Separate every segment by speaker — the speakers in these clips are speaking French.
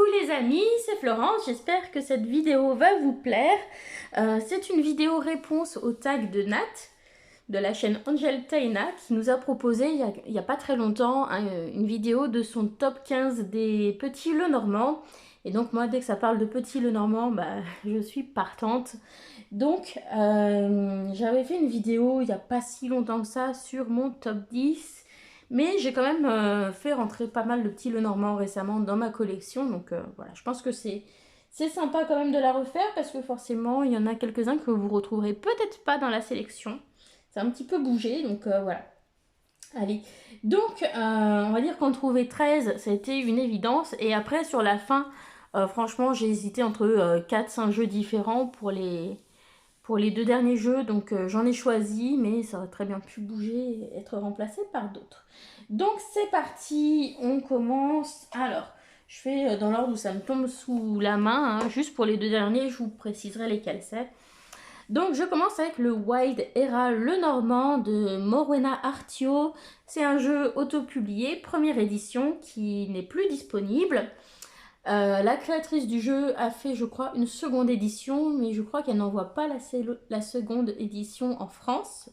Speaker 1: les amis, c'est Florence, j'espère que cette vidéo va vous plaire. C'est une vidéo réponse au tag de Nat, de la chaîne Angel Taina, qui nous a proposé il y a pas très longtemps une vidéo de son top 15 des petits Lenormand. Et donc moi, dès que ça parle de petits Lenormand, je suis partante. Donc j'avais fait une vidéo il n'y a pas si longtemps que ça sur mon top 10. Mais j'ai quand même fait rentrer pas mal de petits Lenormand récemment dans ma collection. Donc voilà, je pense que c'est sympa quand même de la refaire parce que forcément, il y en a quelques-uns que vous retrouverez peut-être pas dans la sélection. C'est un petit peu bougé, donc voilà. Allez, donc on va dire qu'en trouver 13, ça a été une évidence. Et après, sur la fin, franchement, j'ai hésité entre 4-5 jeux différents pour les deux derniers jeux, donc j'en ai choisi, mais ça aurait très bien pu bouger et être remplacé par d'autres. Donc c'est parti, on commence. Alors, je fais dans l'ordre où ça me tombe sous la main, hein. Juste pour les deux derniers, je vous préciserai lesquels c'est. Donc je commence avec le Wild Era Lenormand de Morwena Artio. C'est un jeu auto-publié, première édition, qui n'est plus disponible. La créatrice du jeu a fait, je crois, une seconde édition, mais je crois qu'elle n'envoie pas la seconde édition en France.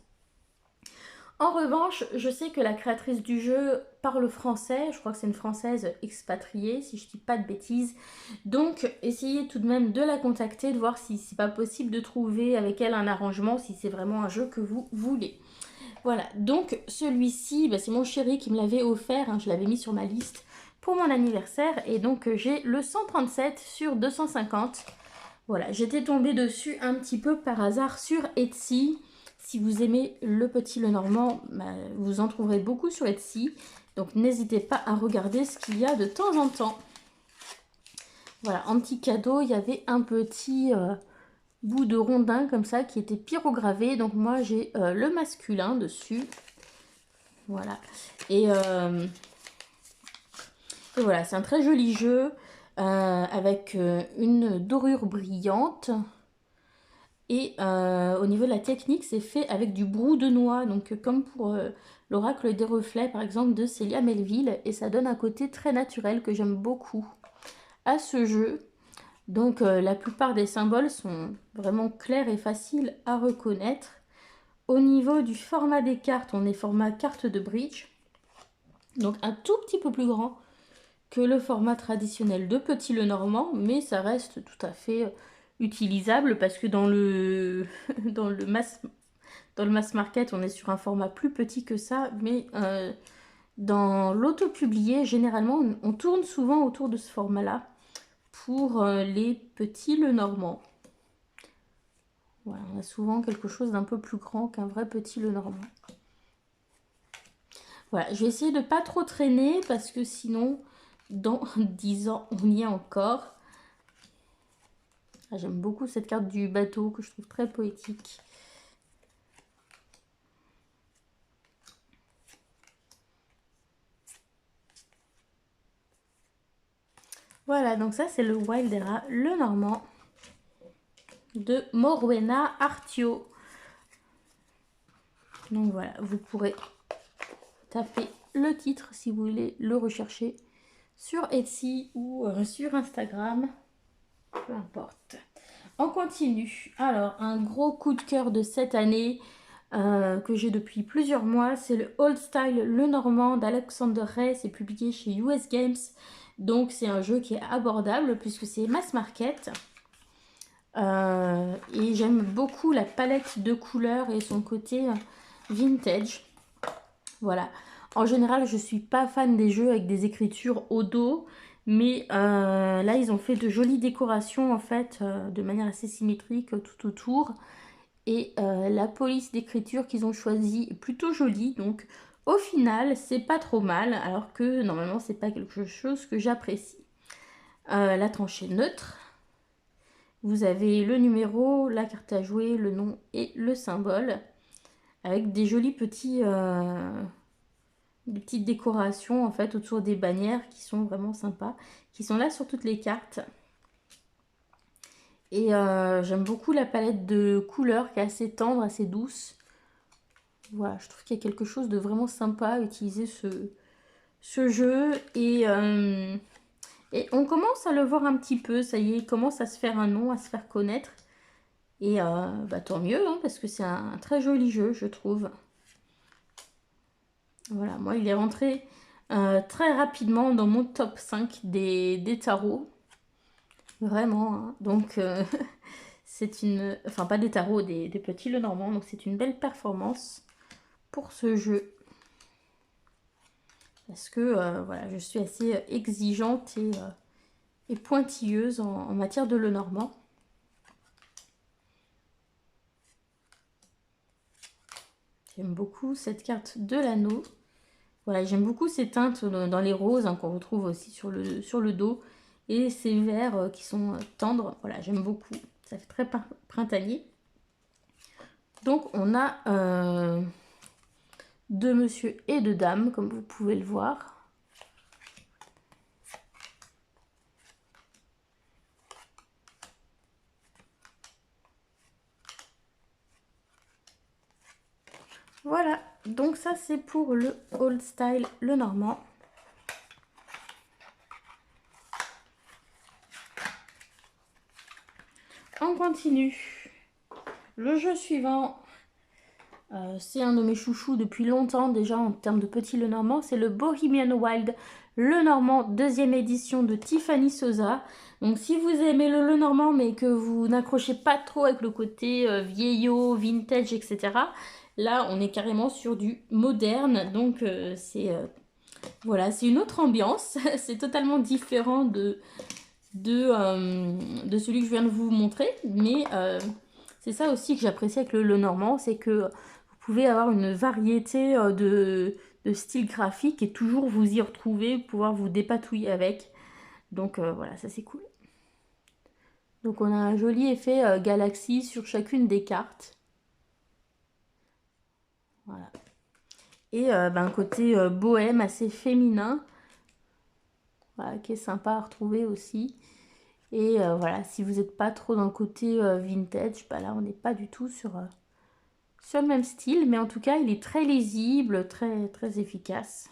Speaker 1: En revanche, je sais que la créatrice du jeu parle français, je crois que c'est une française expatriée, si je dis pas de bêtises. Donc, essayez tout de même de la contacter, de voir si c'est pas possible de trouver avec elle un arrangement, si c'est vraiment un jeu que vous voulez. Voilà, donc celui-ci, c'est mon chéri qui me l'avait offert, hein, je l'avais mis sur ma liste pour mon anniversaire, et donc j'ai le 137 sur 250. Voilà, j'étais tombée dessus un petit peu par hasard sur Etsy. Si vous aimez le petit Lenormand, vous en trouverez beaucoup sur Etsy. Donc n'hésitez pas à regarder ce qu'il y a de temps en temps. Voilà, en petit cadeau, il y avait un petit bout de rondin comme ça qui était pyrogravé. Donc moi j'ai le masculin dessus. Voilà. Et voilà, c'est un très joli jeu avec une dorure brillante. Et au niveau de la technique, c'est fait avec du brou de noix, donc comme pour l'oracle des reflets par exemple de Célia Melville, et ça donne un côté très naturel que j'aime beaucoup à ce jeu. Donc la plupart des symboles sont vraiment clairs et faciles à reconnaître. Au niveau du format des cartes, on est format carte de bridge, donc un tout petit peu plus grand que le format traditionnel de Petit Lenormand, mais ça reste tout à fait utilisable parce que dans le mass market, on est sur un format plus petit que ça, mais dans l'auto-publié, généralement, on tourne souvent autour de ce format-là pour les petits Lenormand. Voilà, on a souvent quelque chose d'un peu plus grand qu'un vrai petit Lenormand. Voilà, je vais essayer de pas trop traîner parce que sinon, dans 10 ans, on y est encore. J'aime beaucoup cette carte du bateau que je trouve très poétique. Voilà, donc ça c'est le Wild Era Lenormand de Morwena Artio. Donc voilà, vous pourrez taper le titre si vous voulez le rechercher sur Etsy ou sur Instagram, peu importe. On continue. Alors, un gros coup de cœur de cette année que j'ai depuis plusieurs mois, c'est le Old Style Lenormand d'Alexander Ray. C'est publié chez US Games. Donc, c'est un jeu qui est abordable puisque c'est mass market. Et j'aime beaucoup la palette de couleurs et son côté vintage. Voilà. En général, je suis pas fan des jeux avec des écritures au dos. Mais là, ils ont fait de jolies décorations en fait, de manière assez symétrique tout autour. Et la police d'écriture qu'ils ont choisie est plutôt jolie. Donc au final, c'est pas trop mal. Alors que normalement, c'est pas quelque chose que j'apprécie. La tranchée neutre. Vous avez le numéro, la carte à jouer, le nom et le symbole. Avec des jolis petits... des petites décorations en fait autour des bannières qui sont vraiment sympas, qui sont là sur toutes les cartes. Et j'aime beaucoup la palette de couleurs qui est assez tendre, assez douce. Voilà, je trouve qu'il y a quelque chose de vraiment sympa à utiliser ce jeu. Et Et on commence à le voir un petit peu, ça y est, il commence à se faire un nom, à se faire connaître. Et bah, tant mieux, hein, parce que c'est un très joli jeu, je trouve. Voilà, moi il est rentré très rapidement dans mon top 5 des tarots. Vraiment, hein. Donc c'est une... Enfin pas des tarots, des petits Lenormand. Donc c'est une belle performance pour ce jeu. Parce que voilà, je suis assez exigeante et pointilleuse en matière de Lenormand. J'aime beaucoup cette carte de l'anneau. Voilà, j'aime beaucoup ces teintes dans les roses hein, qu'on retrouve aussi sur le dos. Et ces verts qui sont tendres. Voilà, j'aime beaucoup. Ça fait très printanier. Donc on a deux monsieur et deux dames, comme vous pouvez le voir. Voilà, donc ça c'est pour le Old Style Lenormand. On continue. Le jeu suivant, c'est un de mes chouchous depuis longtemps déjà en termes de petit Lenormand, c'est le Bohemian Wild Lenormand, deuxième édition de Tiffany Sosa. Donc si vous aimez le Lenormand mais que vous n'accrochez pas trop avec le côté vieillot, vintage, etc. Là on est carrément sur du moderne, donc voilà, c'est une autre ambiance, c'est totalement différent de celui que je viens de vous montrer, mais c'est ça aussi que j'apprécie avec le Lenormand, c'est que vous pouvez avoir une variété de styles graphiques et toujours vous y retrouver, pouvoir vous dépatouiller avec. Donc voilà, ça c'est cool. Donc on a un joli effet galaxie sur chacune des cartes. Voilà. Et un côté bohème assez féminin, voilà, qui est sympa à retrouver aussi. Et voilà, si vous n'êtes pas trop dans le côté vintage, bah là on n'est pas du tout sur le même style, mais en tout cas il est très lisible, très, très efficace.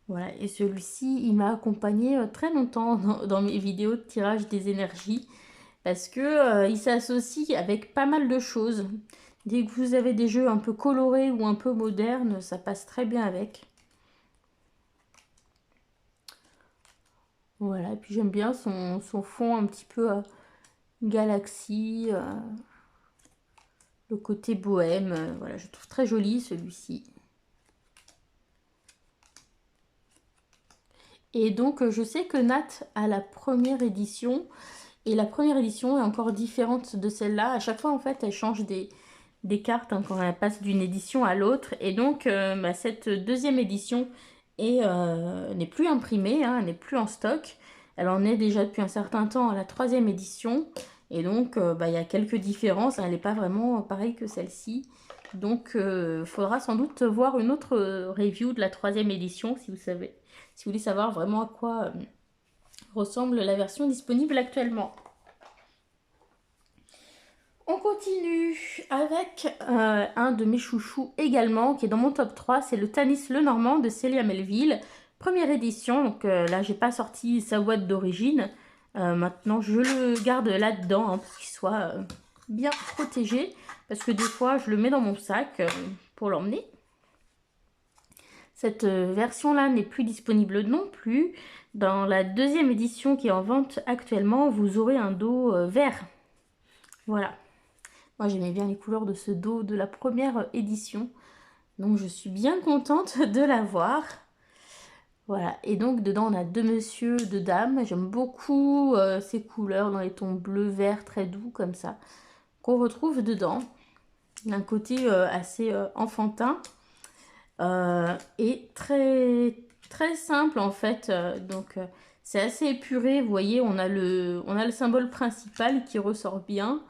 Speaker 1: Voilà, et celui-ci il m'a accompagné très longtemps dans mes vidéos de tirage des énergies, parce que il s'associe avec pas mal de choses. Dès que vous avez des jeux un peu colorés ou un peu modernes, ça passe très bien avec. Voilà, et puis j'aime bien son fond un petit peu galaxie, le côté bohème, voilà, je trouve très joli celui-ci. Et donc je sais que Nat a la première édition, et la première édition est encore différente de celle-là. À chaque fois en fait elle change des cartes hein, quand elle passe d'une édition à l'autre, et donc cette deuxième édition n'est plus imprimée, hein, elle n'est plus en stock. Elle en est déjà depuis un certain temps à la troisième édition. Et donc, il y a quelques différences. Elle n'est pas vraiment pareille que celle-ci. Donc, il faudra sans doute voir une autre review de la troisième édition si vous voulez savoir vraiment à quoi ressemble la version disponible actuellement. On continue avec un de mes chouchous également, qui est dans mon top 3, c'est le Tanis Lenormand de Célia Melville. Première édition, donc là j'ai pas sorti sa boîte d'origine. Maintenant je le garde là-dedans hein, pour qu'il soit bien protégé. Parce que des fois je le mets dans mon sac pour l'emmener. Cette version-là n'est plus disponible non plus. Dans la deuxième édition qui est en vente actuellement, vous aurez un dos vert. Voilà. Moi, j'aimais bien les couleurs de ce dos de la première édition. Donc, je suis bien contente de l'avoir. Voilà. Et donc, dedans, on a deux messieurs, deux dames. J'aime beaucoup ces couleurs dans les tons bleu, vert, très doux, comme ça, qu'on retrouve dedans. D'un côté assez enfantin. Et très, très simple, en fait. C'est assez épuré. Vous voyez, on a le symbole principal qui ressort bien.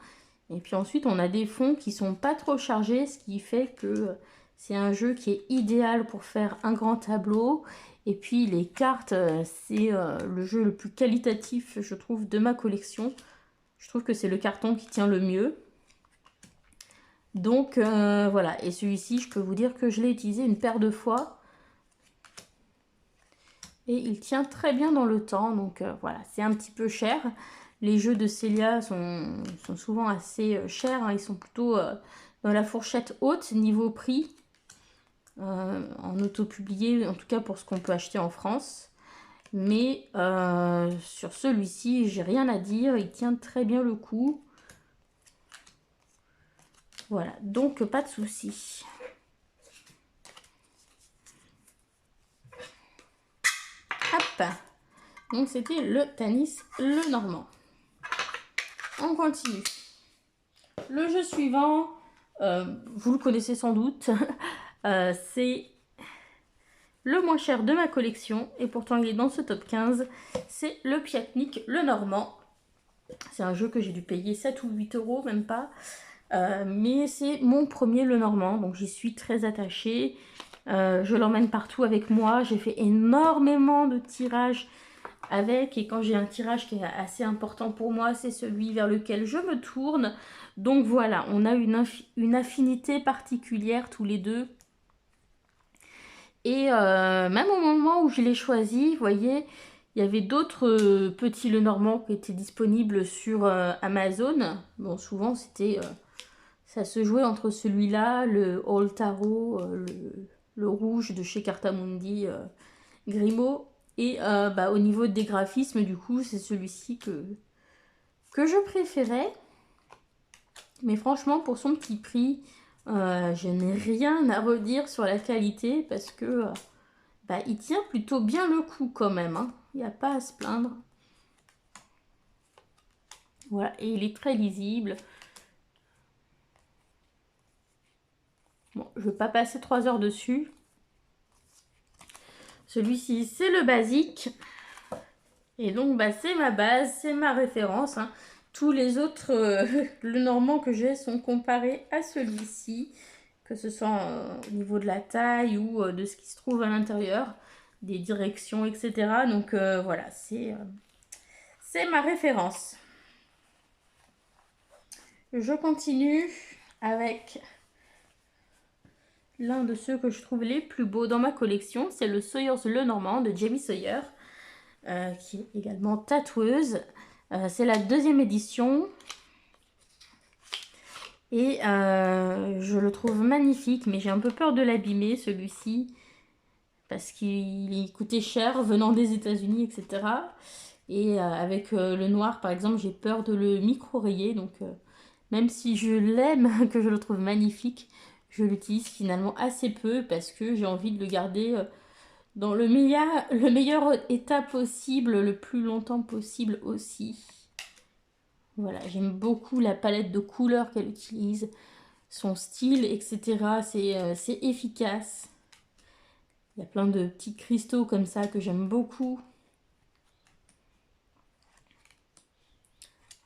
Speaker 1: Et puis ensuite, on a des fonds qui sont pas trop chargés, ce qui fait que c'est un jeu qui est idéal pour faire un grand tableau. Et puis les cartes, c'est le jeu le plus qualitatif, je trouve, de ma collection. Je trouve que c'est le carton qui tient le mieux. Donc voilà, et celui-ci, je peux vous dire que je l'ai utilisé une paire de fois. Et il tient très bien dans le temps, donc voilà, c'est un petit peu cher. Les jeux de Célia sont souvent assez chers, hein. Ils sont plutôt dans la fourchette haute niveau prix, en auto-publié, en tout cas pour ce qu'on peut acheter en France. Mais sur celui-ci, j'ai rien à dire, il tient très bien le coup. Voilà, donc pas de souci. Hop, donc c'était le Tanis le Normand. On continue. Le jeu suivant, vous le connaissez sans doute, c'est le moins cher de ma collection et pourtant il est dans ce top 15. C'est le Piatnik le Normand. C'est un jeu que j'ai dû payer 7 ou 8 euros, même pas. Mais c'est mon premier le Normand, donc j'y suis très attachée. Je l'emmène partout avec moi. J'ai fait énormément de tirages avec, et quand j'ai un tirage qui est assez important pour moi, c'est celui vers lequel je me tourne. Donc voilà, on a une affinité particulière tous les deux. Et même au moment où je l'ai choisi, vous voyez, il y avait d'autres petits Lenormand qui étaient disponibles sur Amazon. Bon, souvent c'était, ça se jouait entre celui-là, le All Tarot, le rouge de chez Cartamundi, Grimaud. Et bah, au niveau des graphismes, du coup, c'est celui-ci que je préférais. Mais franchement, pour son petit prix, je n'ai rien à redire sur la qualité parce que bah, il tient plutôt bien le coup quand même, hein. Il n'y a pas à se plaindre. Voilà, et il est très lisible. Bon, je ne vais pas passer 3 heures dessus. Celui-ci, c'est le basique. Et donc, bah, c'est ma base, c'est ma référence, hein. Tous les autres le Normand que j'ai sont comparés à celui-ci, que ce soit au niveau de la taille ou de ce qui se trouve à l'intérieur, des directions, etc. Donc voilà, c'est ma référence. Je continue avec l'un de ceux que je trouve les plus beaux dans ma collection. C'est le Sawyer's Le Normand de Jamie Sawyer, qui est également tatoueuse. C'est la 2e édition. Et je le trouve magnifique, mais j'ai un peu peur de l'abîmer, celui-ci, parce qu'il coûtait cher venant des États-Unis, etc. Et avec le noir, par exemple, j'ai peur de le micro-rayer. Donc, même si je l'aime, que je le trouve magnifique, je l'utilise finalement assez peu parce que j'ai envie de le garder dans le meilleur état possible, le plus longtemps possible aussi. Voilà, j'aime beaucoup la palette de couleurs qu'elle utilise, son style, etc. C'est efficace. Il y a plein de petits cristaux comme ça que j'aime beaucoup.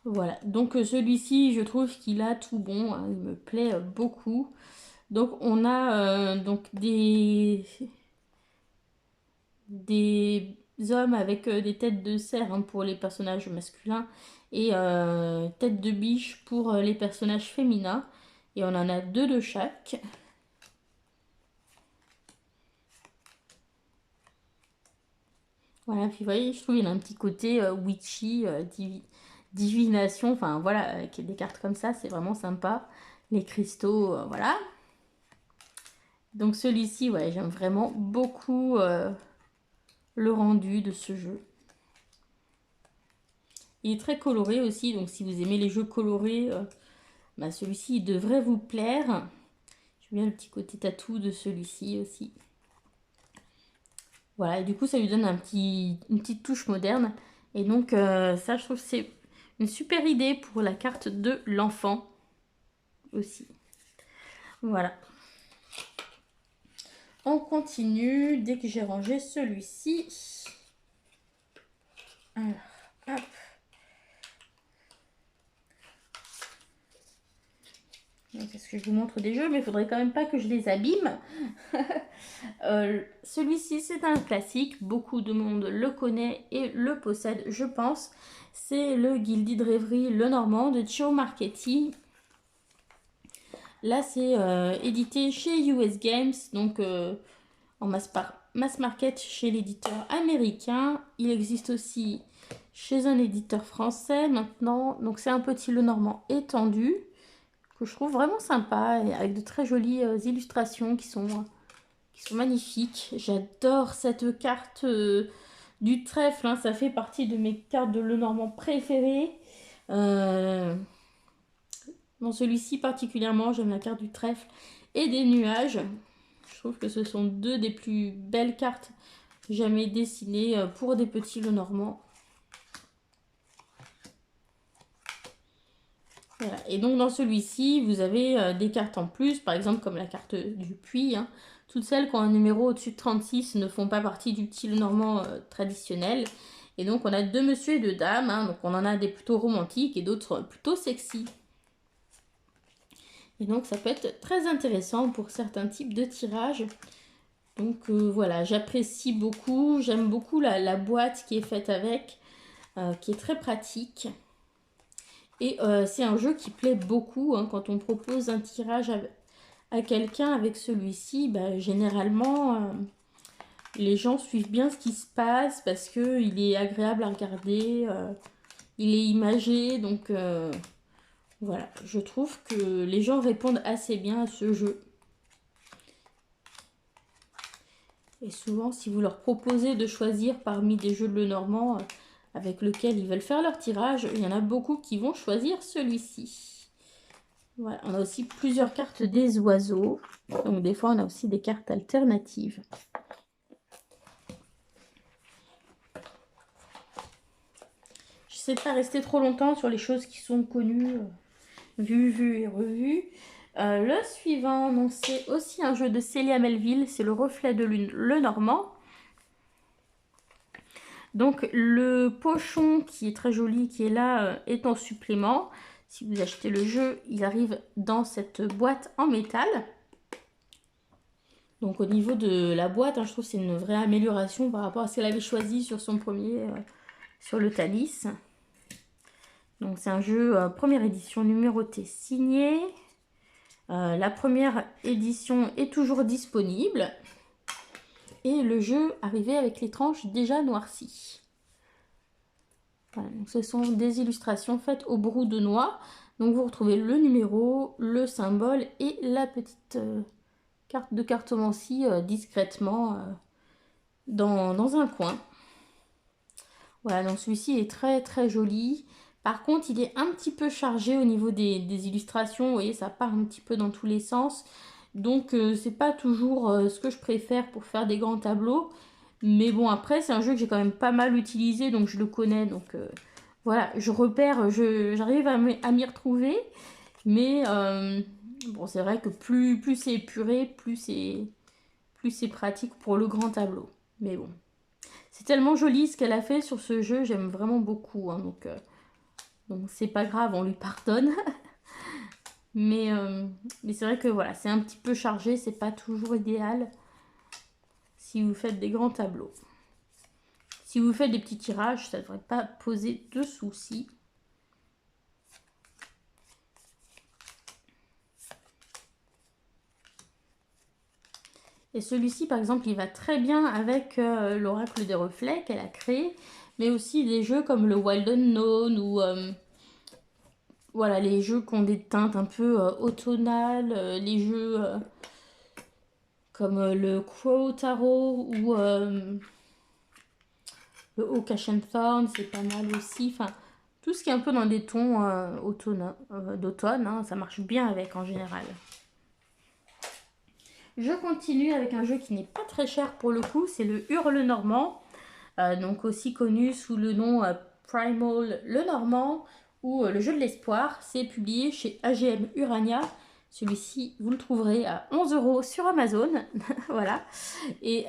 Speaker 1: Voilà, donc celui-ci, je trouve qu'il a tout bon, hein, il me plaît beaucoup. Donc on a donc des hommes avec des têtes de cerf, hein, pour les personnages masculins et tête de biche pour les personnages féminins. Et on en a 2 de chaque. Voilà, puis vous voyez, je trouve qu'il a un petit côté witchy, divination, enfin voilà, avec des cartes comme ça, c'est vraiment sympa. Les cristaux, voilà. Donc celui-ci, ouais, j'aime vraiment beaucoup le rendu de ce jeu. Il est très coloré aussi, donc si vous aimez les jeux colorés, bah celui-ci devrait vous plaire. J'aime bien le petit côté tatou de celui-ci aussi. Voilà, et du coup ça lui donne une petite touche moderne. Et donc ça, je trouve que c'est une super idée pour la carte de l'enfant aussi. Voilà. On continue dès que j'ai rangé celui-ci. Alors, hop. Parce que je vous montre des jeux, mais il faudrait quand même pas que je les abîme. Celui-ci, c'est un classique. Beaucoup de monde le connaît et le possède, je pense. C'est le Gilded Reverie Le Normand de Joe Marchetti. Là, c'est édité chez US Games, donc en mass market chez l'éditeur américain. Il existe aussi chez un éditeur français maintenant. Donc c'est un petit Lenormand étendu que je trouve vraiment sympa et avec de très jolies illustrations qui sont magnifiques. J'adore cette carte du trèfle, hein. Ça fait partie de mes cartes de Lenormand préférées. Dans celui-ci particulièrement, j'aime la carte du trèfle et des nuages. Je trouve que ce sont deux des plus belles cartes jamais dessinées pour des petits Lenormand. Voilà. Et donc dans celui-ci, vous avez des cartes en plus, par exemple comme la carte du puits, hein. Toutes celles qui ont un numéro au-dessus de 36 ne font pas partie du petit Lenormand traditionnel. Et donc on a deux monsieur et deux dames, hein. Donc on en a des plutôt romantiques et d'autres plutôt sexy. Et donc ça peut être très intéressant pour certains types de tirages. Donc voilà, j'apprécie beaucoup, j'aime beaucoup la boîte qui est faite avec, qui est très pratique. Et c'est un jeu qui plaît beaucoup, hein. Quand on propose un tirage à quelqu'un avec celui-ci, bah, généralement les gens suivent bien ce qui se passe parce qu'il est agréable à regarder, il est imagé, donc voilà, je trouve que les gens répondent assez bien à ce jeu. Et souvent, si vous leur proposez de choisir parmi des jeux de Lenormand avec lesquels ils veulent faire leur tirage, il y en a beaucoup qui vont choisir celui-ci. Voilà, on a aussi plusieurs cartes des oiseaux. Donc des fois, on a aussi des cartes alternatives. J'essaie de ne pas rester trop longtemps sur les choses qui sont connues, vues et revues. Le suivant, c'est aussi un jeu de Célia Melville, c'est le reflet de lune Lenormand. Donc le pochon qui est très joli, qui est là, est en supplément. Si vous achetez le jeu, il arrive dans cette boîte en métal. Donc au niveau de la boîte, hein, je trouve que c'est une vraie amélioration par rapport à ce qu'elle avait choisi sur son premier, sur le Thalys. Donc c'est un jeu première édition numéroté signé. La première édition est toujours disponible. Et le jeu arrivait avec les tranches déjà noircies. Voilà, donc ce sont des illustrations faites au brou de noix. Donc vous retrouvez le numéro, le symbole et la petite carte de cartomancie discrètement dans un coin. Voilà, donc celui-ci est très très joli. Par contre, il est un petit peu chargé au niveau des illustrations. Vous voyez, ça part un petit peu dans tous les sens. Donc, c'est pas toujours ce que je préfère pour faire des grands tableaux. Mais bon, après, c'est un jeu que j'ai quand même pas mal utilisé, donc je le connais. Donc, voilà, je repère, j'arrive à m'y retrouver. Mais, bon, c'est vrai que plus c'est épuré, plus c'est pratique pour le grand tableau. Mais bon, c'est tellement joli ce qu'elle a fait sur ce jeu, j'aime vraiment beaucoup, hein, donc c'est pas grave, on lui pardonne. mais c'est vrai que voilà, c'est un petit peu chargé, c'est pas toujours idéal si vous faites des grands tableaux. Si vous faites des petits tirages, ça ne devrait pas poser de soucis. Et celui-ci, par exemple, il va très bien avec l'oracle des reflets qu'elle a créé, mais aussi des jeux comme le Wild Unknown ou voilà, les jeux qui ont des teintes un peu automnales, les jeux comme le Crow Tarot ou le Oak Ashen Thorn, c'est pas mal aussi. Enfin, tout ce qui est un peu dans des tons d'automne, hein, ça marche bien avec en général. Je continue avec un jeu qui n'est pas très cher pour le coup, c'est le Hurle-Normand, donc aussi connu sous le nom Primal Lenormand ou le jeu de l'espoir. C'est publié chez AGM Urania. Celui-ci, vous le trouverez à 11 € sur Amazon. Voilà. Et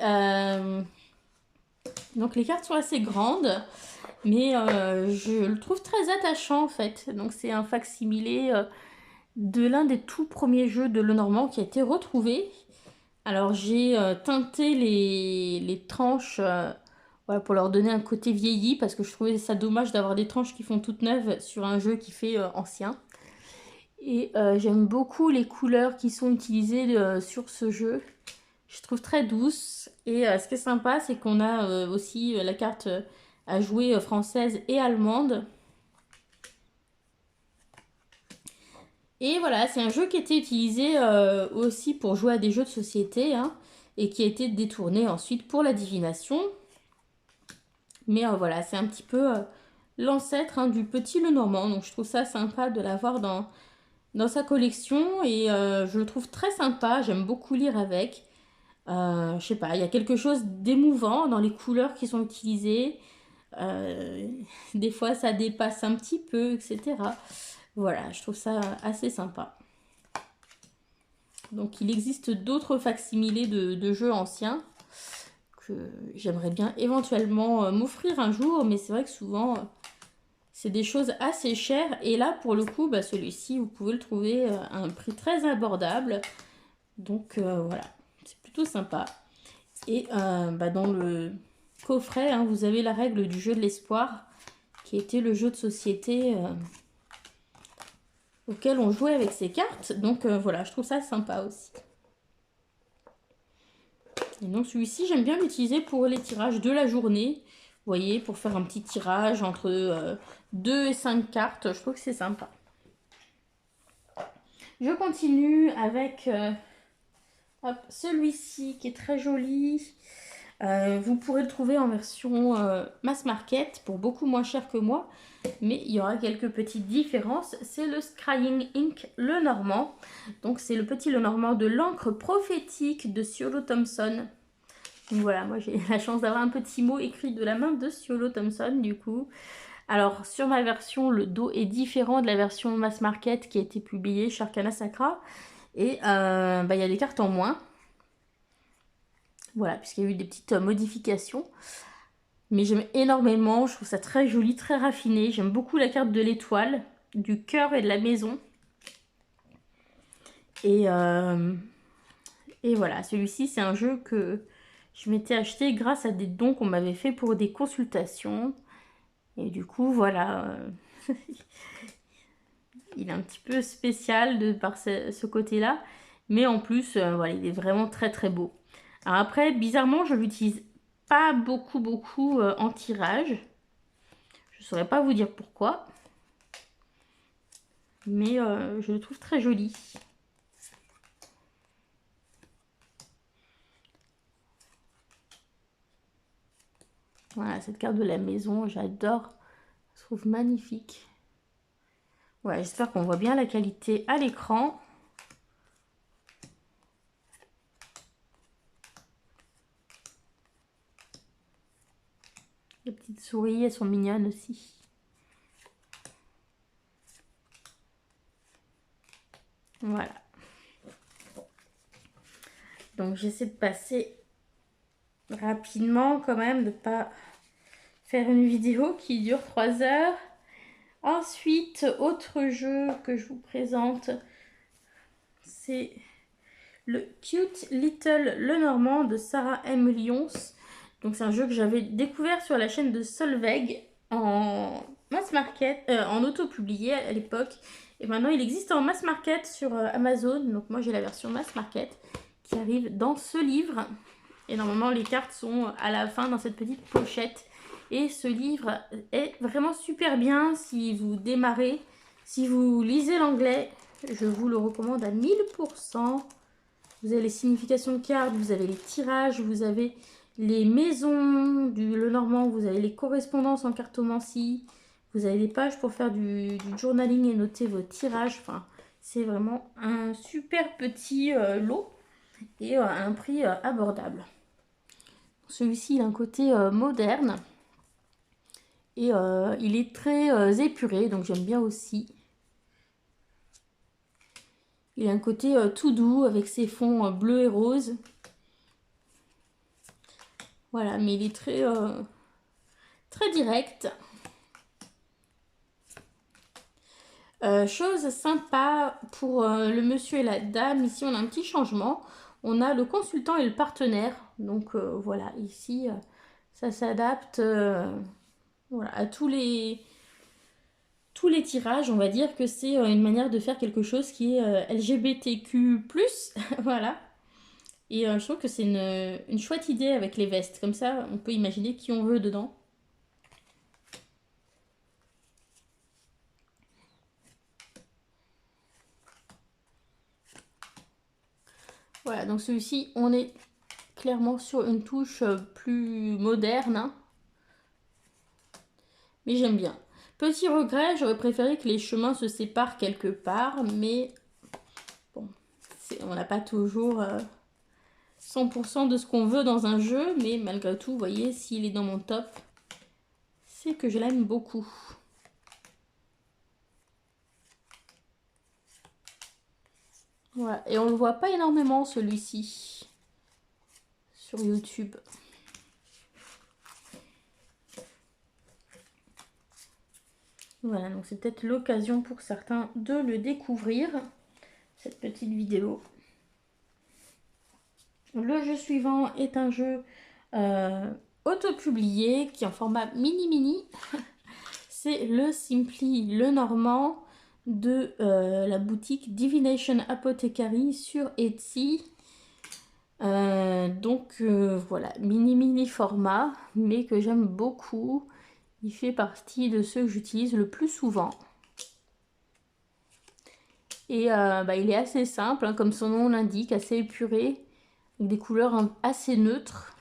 Speaker 1: donc les cartes sont assez grandes, mais je le trouve très attachant en fait. Donc c'est un facsimilé de l'un des tout premiers jeux de Lenormand qui a été retrouvé. Alors j'ai teinté les tranches voilà, pour leur donner un côté vieilli parce que je trouvais ça dommage d'avoir des tranches qui font toutes neuves sur un jeu qui fait ancien. Et j'aime beaucoup les couleurs qui sont utilisées sur ce jeu. Je trouve très douce. Et ce qui est sympa, c'est qu'on a aussi la carte à jouer française et allemande. Et voilà, c'est un jeu qui était utilisé aussi pour jouer à des jeux de société, hein, et qui a été détourné ensuite pour la divination. Mais voilà, c'est un petit peu l'ancêtre, hein, du petit Lenormand. Donc je trouve ça sympa de l'avoir dans sa collection. Et je le trouve très sympa, j'aime beaucoup lire avec. Je sais pas, il y a quelque chose d'émouvant dans les couleurs qui sont utilisées. Des fois ça dépasse un petit peu, etc. Voilà, je trouve ça assez sympa. Donc il existe d'autres facsimilés de jeux anciens que j'aimerais bien éventuellement m'offrir un jour, mais c'est vrai que souvent c'est des choses assez chères. Et là pour le coup, bah, celui-ci vous pouvez le trouver à un prix très abordable. Donc voilà, c'est plutôt sympa. Et bah, dans le coffret, hein, vous avez la règle du jeu de l'espoir, qui était le jeu de société auquel on jouait avec ces cartes. Donc voilà, je trouve ça sympa aussi. Et donc celui-ci, j'aime bien l'utiliser pour les tirages de la journée. Vous voyez, pour faire un petit tirage entre 2 et 5 cartes. Je trouve que c'est sympa. Je continue avec celui-ci qui est très joli. Vous pourrez le trouver en version mass market pour beaucoup moins cher que moi. Mais il y aura quelques petites différences. C'est le Scrying Ink Lenormand. Donc c'est le petit Lenormand de l'encre prophétique de Ciolo Thompson. Donc voilà, moi j'ai la chance d'avoir un petit mot écrit de la main de Ciolo Thompson du coup. Alors sur ma version, le dos est différent de la version mass market qui a été publiée chez Arcana Sacra. Et bah, y a des cartes en moins. Voilà, puisqu'il y a eu des petites modifications. Mais j'aime énormément, je trouve ça très joli, très raffiné. J'aime beaucoup la carte de l'étoile, du cœur et de la maison. Et voilà, celui-ci c'est un jeu que je m'étais acheté grâce à des dons qu'on m'avait fait pour des consultations. Et du coup, voilà, il est un petit peu spécial par ce côté-là. Mais en plus, voilà, il est vraiment très très beau. Alors après, bizarrement, je l'utilise pas beaucoup en tirage. Je ne saurais pas vous dire pourquoi. Mais je le trouve très joli. Voilà, cette carte de la maison, j'adore. Je trouve magnifique. Ouais, j'espère qu'on voit bien la qualité à l'écran. Les petites souris, elles sont mignonnes aussi. Voilà. Donc j'essaie de passer rapidement quand même, de ne pas faire une vidéo qui dure 3 heures. Ensuite, autre jeu que je vous présente, c'est le Cute Little Lenormand de Sarah M. Lyons. Donc c'est un jeu que j'avais découvert sur la chaîne de Solveig en mass market, en auto-publié à l'époque. Et maintenant il existe en mass market sur Amazon. Donc moi j'ai la version mass market qui arrive dans ce livre. Et normalement les cartes sont à la fin dans cette petite pochette. Et ce livre est vraiment super bien si vous démarrez. Si vous lisez l'anglais, je vous le recommande à 1000%. Vous avez les significations de cartes, vous avez les tirages, vous avez les maisons du Lenormand, vous avez les correspondances en cartomancie, vous avez des pages pour faire du journaling et noter vos tirages. Enfin, c'est vraiment un super petit lot et à un prix abordable. Celui-ci, il a un côté moderne et il est très épuré, donc j'aime bien aussi. Il a un côté tout doux avec ses fonds bleus et roses. Voilà, mais il est très direct. Chose sympa pour le monsieur et la dame, ici on a un petit changement. On a le consultant et le partenaire. Donc voilà, ici ça s'adapte voilà, à tous les tirages. On va dire que c'est une manière de faire quelque chose qui est LGBTQ+. Voilà. Et je trouve que c'est une chouette idée avec les vestes. Comme ça, on peut imaginer qui on veut dedans. Voilà, donc celui-ci, on est clairement sur une touche plus moderne, hein. Mais j'aime bien. Petit regret, j'aurais préféré que les chemins se séparent quelque part, mais bon, on n'a pas toujours 100% de ce qu'on veut dans un jeu, mais malgré tout, vous voyez, s'il est dans mon top, c'est que je l'aime beaucoup. Voilà, et on le voit pas énormément celui-ci sur YouTube. Voilà, donc c'est peut-être l'occasion pour certains de le découvrir, cette petite vidéo. Le jeu suivant est un jeu auto-publié qui est en format mini-mini. C'est le Simply Lenormand de la boutique Divination Apothecary sur Etsy. Voilà, mini format, mais que j'aime beaucoup. Il fait partie de ceux que j'utilise le plus souvent. Et il est assez simple, hein, comme son nom l'indique, assez épuré, avec des couleurs assez neutres.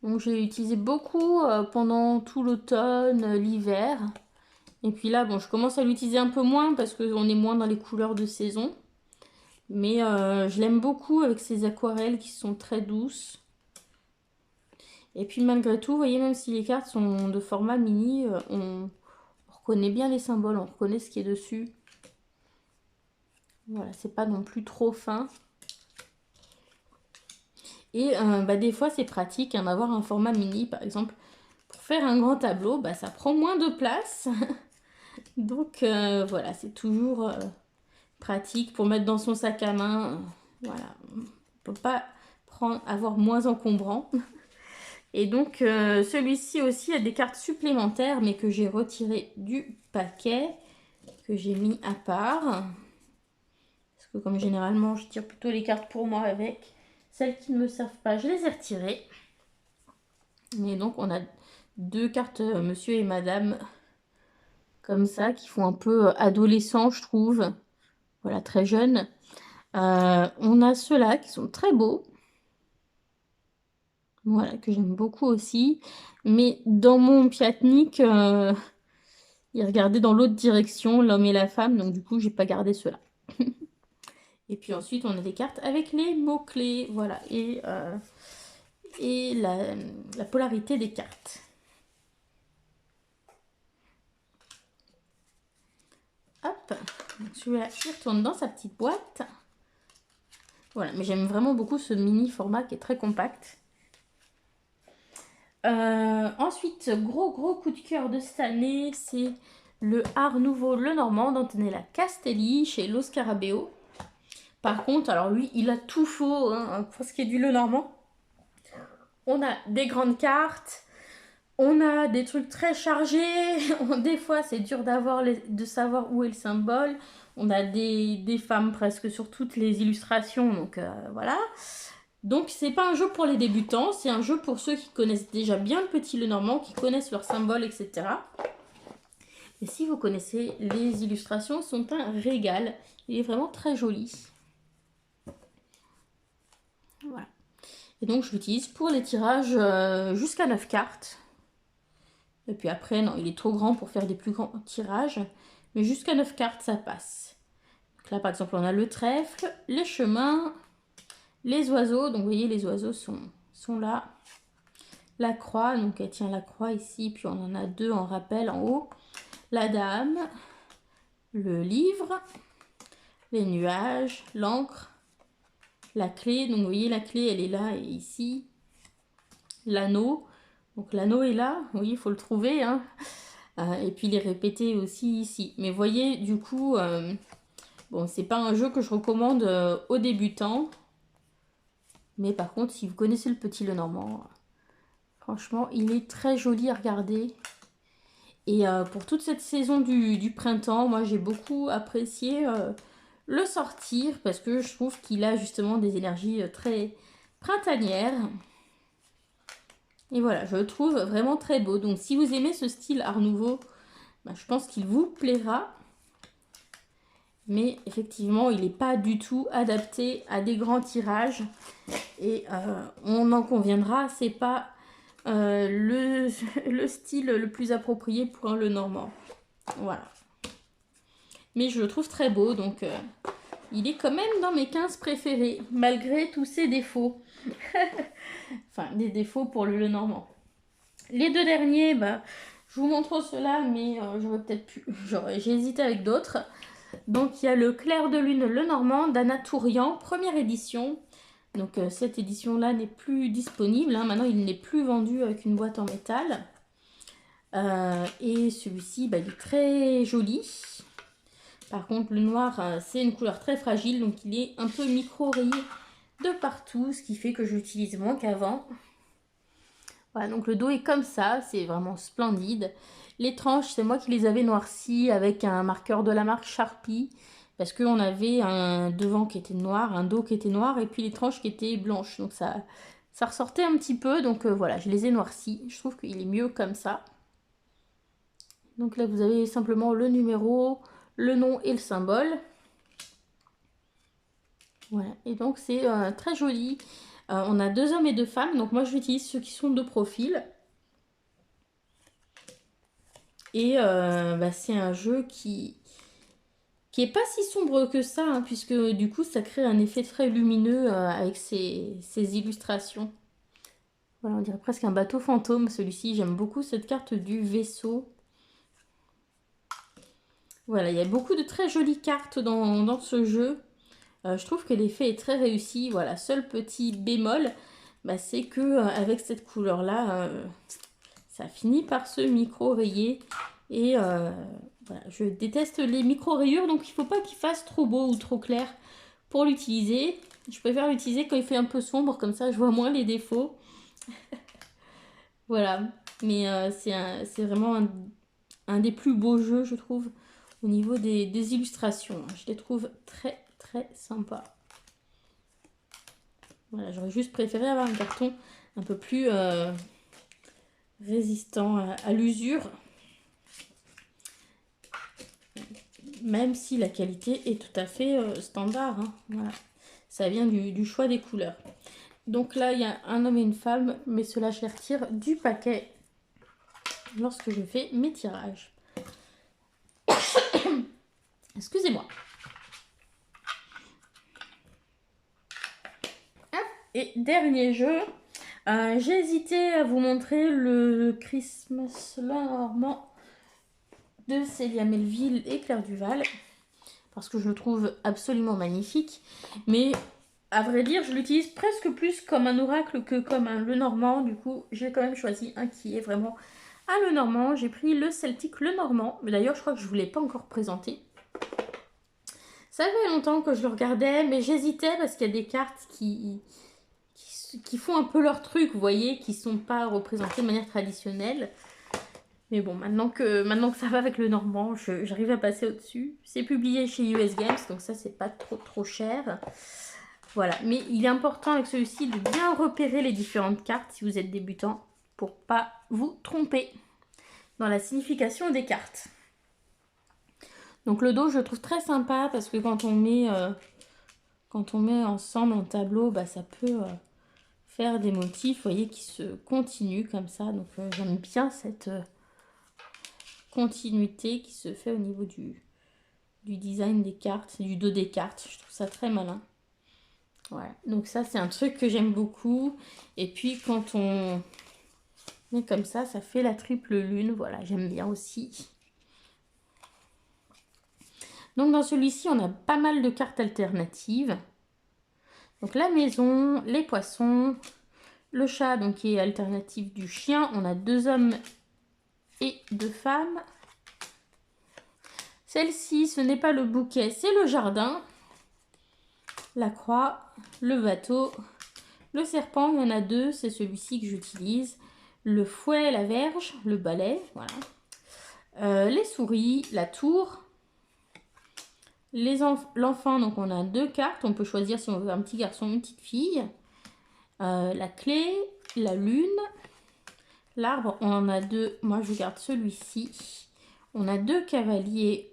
Speaker 1: Donc j'ai utilisé beaucoup pendant tout l'automne, l'hiver. Et puis là, bon, je commence à l'utiliser un peu moins parce qu'on est moins dans les couleurs de saison. Mais je l'aime beaucoup avec ses aquarelles qui sont très douces. Et puis malgré tout, vous voyez, même si les cartes sont de format mini, on reconnaît bien les symboles, on reconnaît ce qui est dessus. Voilà, c'est pas non plus trop fin. Et des fois, c'est pratique hein, d'avoir un format mini, par exemple, pour faire un grand tableau, ça prend moins de place. Donc voilà, c'est toujours pratique pour mettre dans son sac à main. Voilà, on peut pas avoir moins encombrant. Et donc celui-ci aussi a des cartes supplémentaires, mais que j'ai retiré du paquet, que j'ai mis à part. Parce que comme généralement, je tire plutôt les cartes pour moi avec. Celles qui ne me servent pas, je les ai retirées. Et donc on a deux cartes monsieur et madame comme ça qui font un peu adolescent je trouve. Voilà, très jeunes. On a ceux-là qui sont très beaux. Voilà, que j'aime beaucoup aussi. Mais dans mon piatnik, il regardait dans l'autre direction, l'homme et la femme. Donc du coup, j'ai pas gardé ceux-là. Et puis ensuite, on a des cartes avec les mots-clés. Voilà, et la polarité des cartes. Hop, celui-là, il retourne dans sa petite boîte. Voilà, mais j'aime vraiment beaucoup ce mini format qui est très compact. Ensuite, gros coup de cœur de cette année, c'est le Art Nouveau Lenormand d'Antonella Castelli chez Lo Scarabeo. Par contre, alors lui, il a tout faux hein, pour ce qui est du Lenormand. On a des grandes cartes, on a des trucs très chargés, des fois c'est dur de savoir où est le symbole. On a des femmes presque sur toutes les illustrations, donc voilà. Donc c'est pas un jeu pour les débutants, c'est un jeu pour ceux qui connaissent déjà bien le petit Lenormand, qui connaissent leurs symboles, etc. Et si vous connaissez les illustrations, sont un régal. Il est vraiment très joli. Voilà. Et donc je l'utilise pour les tirages jusqu'à 9 cartes. Et puis après, non, il est trop grand pour faire des plus grands tirages. Mais jusqu'à 9 cartes, ça passe. Donc là, par exemple, on a le trèfle, les chemins, les oiseaux. Donc vous voyez, les oiseaux sont là. La croix, donc elle tient la croix ici. Puis on en a deux en rappel en haut. La dame, le livre, les nuages, l'encre, la clé. Donc vous voyez, la clé, elle est là et ici. L'anneau. Donc l'anneau est là, oui, il faut le trouver. Hein. Et puis les répéter aussi ici. Mais voyez, du coup, bon, c'est pas un jeu que je recommande aux débutants. Mais par contre, si vous connaissez le petit Lenormand, franchement, il est très joli à regarder. Et pour toute cette saison du printemps, moi j'ai beaucoup apprécié le sortir parce que je trouve qu'il a justement des énergies très printanières. Et voilà, je le trouve vraiment très beau. Donc si vous aimez ce style Art Nouveau, bah, je pense qu'il vous plaira. Mais effectivement, il n'est pas du tout adapté à des grands tirages. Et on en conviendra, c'est pas le style le plus approprié pour un Lenormand. Voilà. Mais je le trouve très beau, donc il est quand même dans mes 15 préférés, malgré tous ses défauts. Enfin, des défauts pour le Lenormand. Les deux derniers, bah, je vous montre ceux-là, mais j'aurais peut-être pu... J'ai hésité avec d'autres. Donc, il y a le Clair de Lune Lenormand d'Anna Tourian, première édition. Donc, cette édition-là n'est plus disponible. Hein. Maintenant, il n'est plus vendu avec une boîte en métal. Et celui-ci, bah, il est très joli. Par contre, le noir, c'est une couleur très fragile, donc il est un peu micro-rayé de partout, ce qui fait que je l'utilise moins qu'avant. Voilà, donc le dos est comme ça, c'est vraiment splendide. Les tranches, c'est moi qui les avais noircies avec un marqueur de la marque Sharpie, parce qu'on avait un devant qui était noir, un dos qui était noir, et puis les tranches qui étaient blanches. Donc ça ressortait un petit peu, donc voilà, je les ai noircies. Je trouve qu'il est mieux comme ça. Donc là, vous avez simplement le numéro, le nom et le symbole. Voilà, et donc c'est très joli. On a 2 hommes et 2 femmes, donc moi j'utilise ceux qui sont de profil. Et bah, c'est un jeu qui est pas si sombre que ça, hein, puisque du coup ça crée un effet très lumineux avec ces illustrations. Voilà, on dirait presque un bateau fantôme celui-ci. J'aime beaucoup cette carte du vaisseau. Voilà, il y a beaucoup de très jolies cartes dans ce jeu. Je trouve que l'effet est très réussi. Voilà, seul petit bémol, bah, c'est que avec cette couleur-là, ça finit par se micro-rayer. Et voilà, je déteste les micro-rayures, donc il ne faut pas qu'il fasse trop beau ou trop clair pour l'utiliser. Je préfère l'utiliser quand il fait un peu sombre, comme ça je vois moins les défauts. Voilà, mais c'est vraiment un des plus beaux jeux, je trouve, au niveau des illustrations. Je les trouve très très sympas. Voilà, j'aurais juste préféré avoir un carton un peu plus résistant à l'usure. Même si la qualité est tout à fait standard. Hein. Voilà. Ça vient du choix des couleurs. Donc là, il y a un homme et une femme, mais cela je les retire du paquet lorsque je fais mes tirages. Excusez-moi. Et dernier jeu, j'ai hésité à vous montrer le Christmas Lenormand de Célia Melville et Claire Duval, parce que je le trouve absolument magnifique, mais à vrai dire, je l'utilise presque plus comme un oracle que comme un Lenormand. Du coup, j'ai quand même choisi un qui est vraiment un Lenormand. J'ai pris le Celtic Lenormand, mais d'ailleurs, je crois que je ne vous l'ai pas encore présenté. Ça fait longtemps que je le regardais, mais j'hésitais parce qu'il y a des cartes qui font un peu leur truc, vous voyez, qui ne sont pas représentées de manière traditionnelle. Mais bon, maintenant que ça va avec le Normand, j'arrive à passer au-dessus. C'est publié chez US Games, donc ça, c'est pas trop cher. Voilà, mais il est important avec celui-ci de bien repérer les différentes cartes si vous êtes débutant, pour pas vous tromper dans la signification des cartes. Donc le dos, je le trouve très sympa parce que quand on met ensemble en tableau, bah, ça peut faire des motifs, vous voyez, qui se continuent comme ça. Donc j'aime bien cette continuité qui se fait au niveau du design des cartes, du dos des cartes. Je trouve ça très malin. Voilà, donc ça c'est un truc que j'aime beaucoup. Et puis quand on met comme ça fait la triple lune. Voilà, j'aime bien aussi. Donc dans celui-ci, on a pas mal de cartes alternatives. Donc la maison, les poissons, le chat, donc qui est alternative du chien. On a 2 hommes et 2 femmes. Celle-ci, ce n'est pas le bouquet, c'est le jardin. La croix, le bateau, le serpent, il y en a 2, c'est celui-ci que j'utilise. Le fouet, la verge, le balai, voilà. Les souris, la tour, L'enfant, donc on a 2 cartes. On peut choisir si on veut un petit garçon ou une petite fille. La clé, la lune, l'arbre, on en a 2. Moi, je garde celui-ci. On a 2 cavaliers.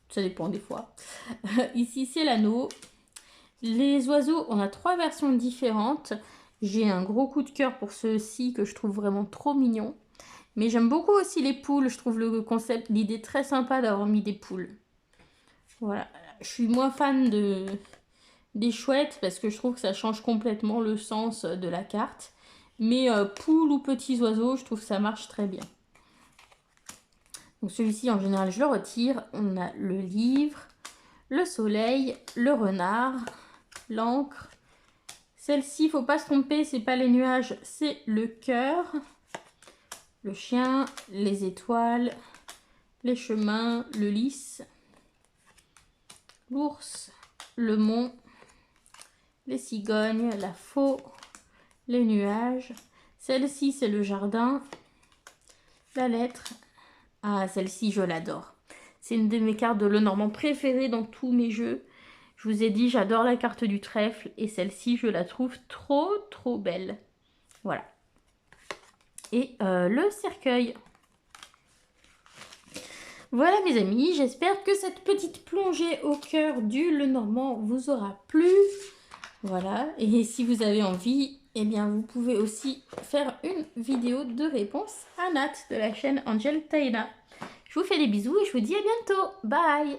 Speaker 1: Ça dépend des fois. Ici, c'est l'anneau. Les oiseaux, on a 3 versions différentes. J'ai un gros coup de cœur pour ceux-ci que je trouve vraiment trop mignons. Mais j'aime beaucoup aussi les poules. Je trouve le concept, l'idée très sympa d'avoir mis des poules. Voilà. Je suis moins fan des chouettes parce que je trouve que ça change complètement le sens de la carte. Mais poules ou petits oiseaux, je trouve que ça marche très bien. Donc celui-ci, en général, je le retire. On a le livre, le soleil, le renard, l'encre. Celle-ci, il ne faut pas se tromper, c'est pas les nuages, c'est le cœur. Le chien, les étoiles, les chemins, le lys, l'ours, le mont, les cigognes, la faux, les nuages. Celle-ci, c'est le jardin, la lettre. Ah, celle-ci, je l'adore. C'est une de mes cartes de Lenormand préférées dans tous mes jeux. Je vous ai dit, j'adore la carte du trèfle et celle-ci, je la trouve trop belle. Voilà. Et le cercueil. Voilà mes amis, j'espère que cette petite plongée au cœur du Lenormand vous aura plu. Voilà, et si vous avez envie, eh bien vous pouvez aussi faire une vidéo de réponse à Nat de la chaîne Angel Taina. Je vous fais des bisous et je vous dis à bientôt. Bye!